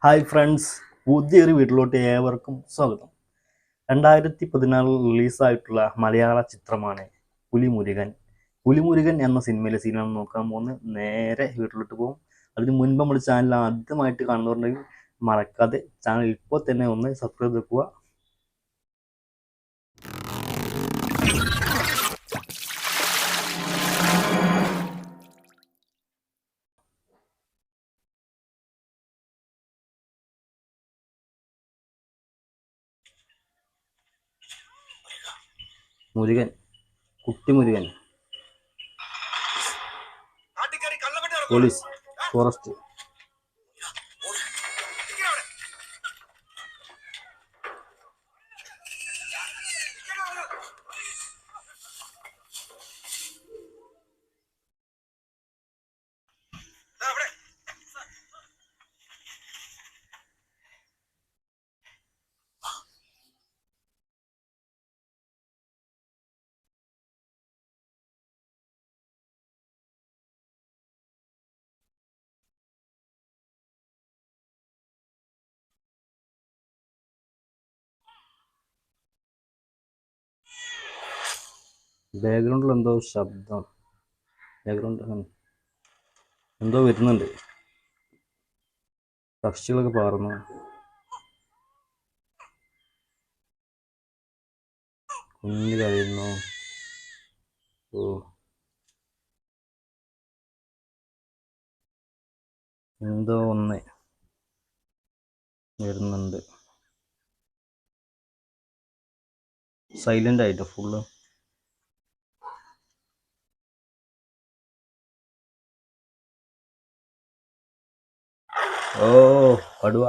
Hi friends, പുതിയൊരു വീട്ടിലോട്ട് ഏവർക്കും സ്വാഗതം. 2014 റിലീസായിട്ടുള്ള മലയാള ചിത്രമാണ് പുലിമുരുകൻ. പുലിമുരുകൻ എന്ന സിനിമയിലെ സീനാണ് നോക്കാൻ പോകുന്നത്. നേരെ വീട്ടിലോട്ട് പോകും. അതിന് മുൻപ് നമ്മുടെ ചാനൽ ആദ്യമായിട്ട് കാണുന്നവരുണ്ടെങ്കിൽ മറക്കാതെ ചാനൽ ഇപ്പോൾ തന്നെ ഒന്ന് സബ്സ്ക്രൈബ് വെക്കുക. മുരുകൻ, കുട്ടി മുരുകൻ, പോലീസ്, ഫോറസ്റ്റ്. ബാക്ക്ഗ്രൗണ്ടിൽ എന്തോ ശബ്ദം, ബാക്ക്ഗ്രൗണ്ട് എന്തോ വരുന്നുണ്ട്. പക്ഷികളൊക്കെ പാറുന്നു. കുഞ്ഞ് കരയുന്നു. ഓ, എന്തോ ഒന്ന് വരുന്നുണ്ട്. സൈലന്റ് ആയിട്ട് ഫുള്ള്. ഓ, കടുവ,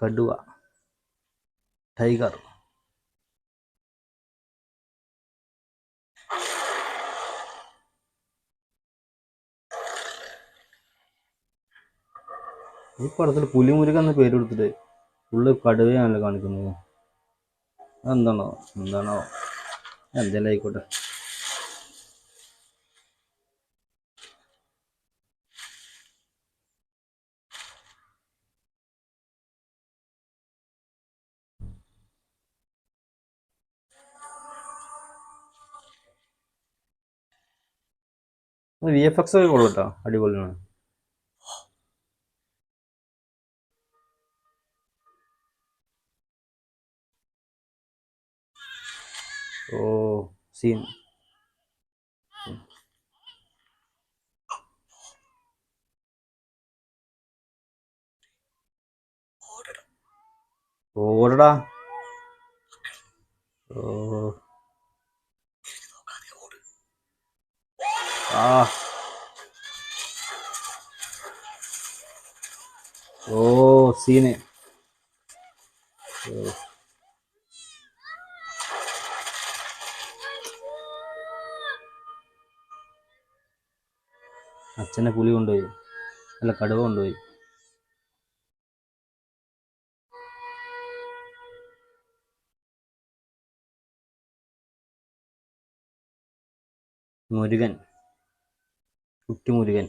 കടുവ, ടൈഗർ. ഈ പടത്തിൽ പുലിമുരുകൻ എന്ന പേര് കൊടുത്തിട്ട് ഫുള്ള് കടുവയാണല്ലോ കാണിക്കുന്നത്. അതെന്താണോ എന്താണോ എന്തെല്ലാം ആയിക്കോട്ടെ. VFX ഒക്കെ കൊള്ളട്ടോ, അടിപൊളിയാണ്. ഓ, സീൻ. ഓടടാ. ഓ, ആ, ഓ, സീന്. അച്ഛനെ പുലി കൊണ്ടുപോയി, അല്ല കടുവ കൊണ്ടുപോയി. മുരുകൻ, കുട്ടി മുരുകൻ.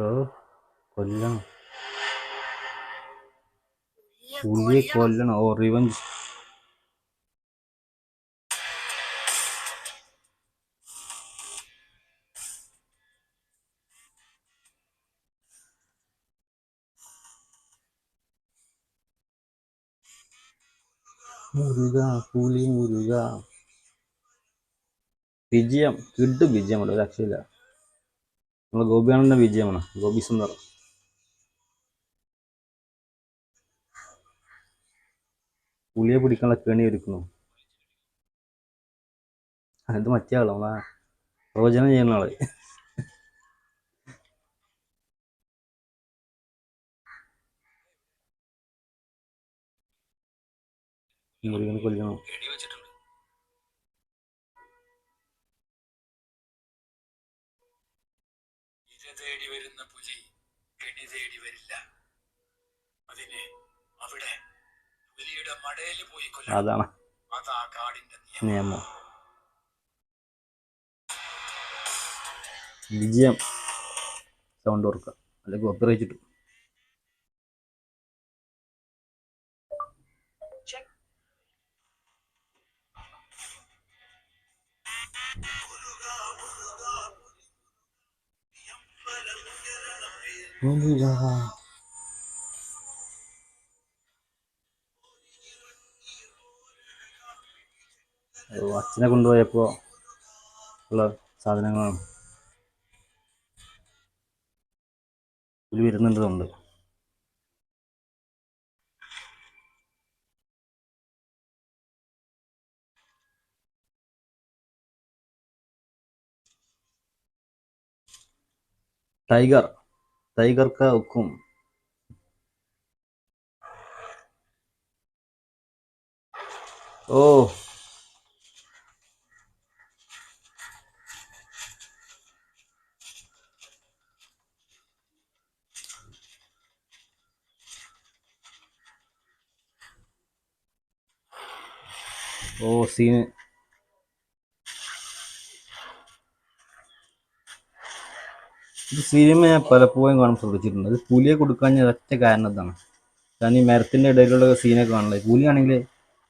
ഓ, കൊല്ലണം, പുലിയെ കൊല്ലണം. ഓ, റിവഞ്ച്. മുരുക, പുലി മുരുക. വിജയം, കിഡ് വിജയമാണ്, ഒരു രക്ഷയില്ല. നമ്മളെ ഗോപിയാണന്റെ വിജയമാണ്, ഗോപി സുന്ദർ. പുലിയെ പിടിക്കാനുള്ള കെണി ഒരുക്കുന്നു. അത് മറ്റേ ആളോ, നമ്മളാ പ്രവചനം ചെയ്യുന്ന ആള്. മുരുകനെ കൊല്ലണം. തേടി വരുന്ന പുലി കെണി തേടി വരില്ല. അതിന് അവിടെ പുലിയുടെ മടയില് പോയി കൊല്ലണം. അതാണ് അതാ കാടിന്റെ നിയമം. നിയമം. വിജയം സൗണ്ട് ഓർക്കുക, അല്ലെങ്കിൽ കോപ്പിറൈറ്റ് കിട്ടും. അച്ഛനെ കൊണ്ടുപോയപ്പോൾ ഉള്ള സാധനങ്ങളാണ്. പുലി വരുന്നുണ്ട്. टाइगर का हुक्म. ओ ഓ സീന്. ഇത് സിനിമ ഞാൻ പലപ്പോഴും കാണാൻ ശ്രദ്ധിച്ചിട്ടുണ്ട്. അത് പുലിയെ കൊടുക്കാൻ ഒറ്റ കാരണം ഇതാണ്. കാരണം ഈ മരത്തിന്റെ ഇടയിലുള്ള സീനൊക്കെ കാണില്ലേ, പുലിയാണെങ്കിൽ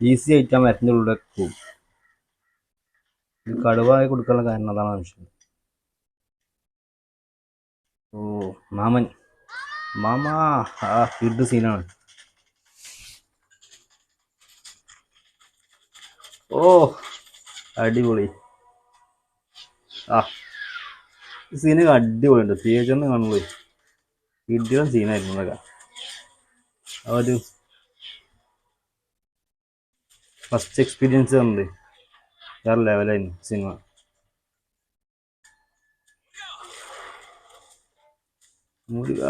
ഈസി ആയിട്ട് ആ മരത്തിന്റെ ഉള്ളിൽ പോകും. ഇത് കടുവായി കൊടുക്കാനുള്ള കാരണം അതാണ് ആവശ്യം. ഓ മാമൻ, മാമാ, ആ കിഡ് സീനാണ്. ഓ അടിപൊളി. ആ സീനൊക്കെ അടിപൊളിയുണ്ട്. തിയേറ്ററിന് കാണുമ്പോൾ കിഡിലും സീനായിരുന്നു അതൊക്കെ. ആ ഒരു ഫസ്റ്റ് എക്സ്പീരിയൻസ് ഉണ്ട്, വേറെ ലെവലായിരുന്നു സിനിമ. മുരുക.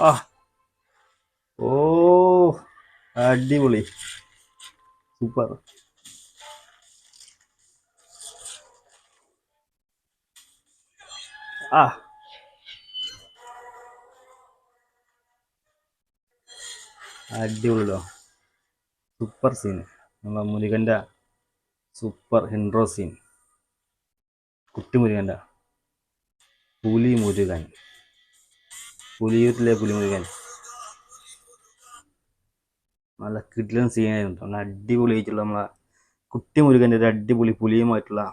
ആ ഓ അടിപൊളി, സൂപ്പർ. ആ അടിപൊളിയോ, സൂപ്പർ സീൻ. നമ്മളെ മുരുകൻ്റെ സൂപ്പർ ഇൻട്രോ സീൻ. കുട്ടി മുരുകൻ്റെ പുലി മുരുകൻ, പുലിയൂരിലെ പുലി മുരുകൻ. നല്ല കിടിലൻ സീനായിരുന്നു. നല്ല അടിപൊളിയായിട്ടുള്ള നമ്മളെ കുട്ടി മുരുകൻ്റെ ഒരു അടിപൊളി പുലിയുമായിട്ടുള്ള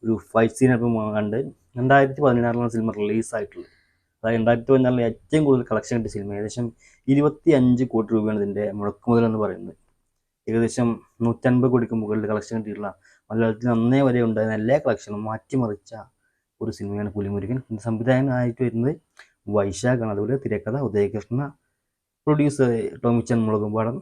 ഒരു ഫൈറ്റ് സീനൊക്കെ കണ്ട് 2016 സിനിമ റിലീസായിട്ടുള്ളത്. അതായത് 2016 ഏറ്റവും കൂടുതൽ കളക്ഷൻ കിട്ടിയ സിനിമ. ഏകദേശം 25 കോടി രൂപയാണ് ഇതിൻ്റെ മുടക്കുമുതൽ എന്ന് പറയുന്നത്. ഏകദേശം 150 കോടിക്ക് മുകളിൽ കളക്ഷൻ കിട്ടിയിട്ടുള്ള, മലയാളത്തിൽ അന്നേ വരെ ഉണ്ടായിരുന്ന എല്ലാ കളക്ഷനും മാറ്റിമറിച്ച ഒരു സിനിമയാണ് പുലിമുരുകൻ. സംവിധായകനായിട്ട് വരുന്നത് വൈശാഖാണ്. അതുപോലെ തിരക്കഥ ഉദയകൃഷ്ണ, പ്രൊഡ്യൂസർ ടോമിച്ചൻ മുളകുംപാടം.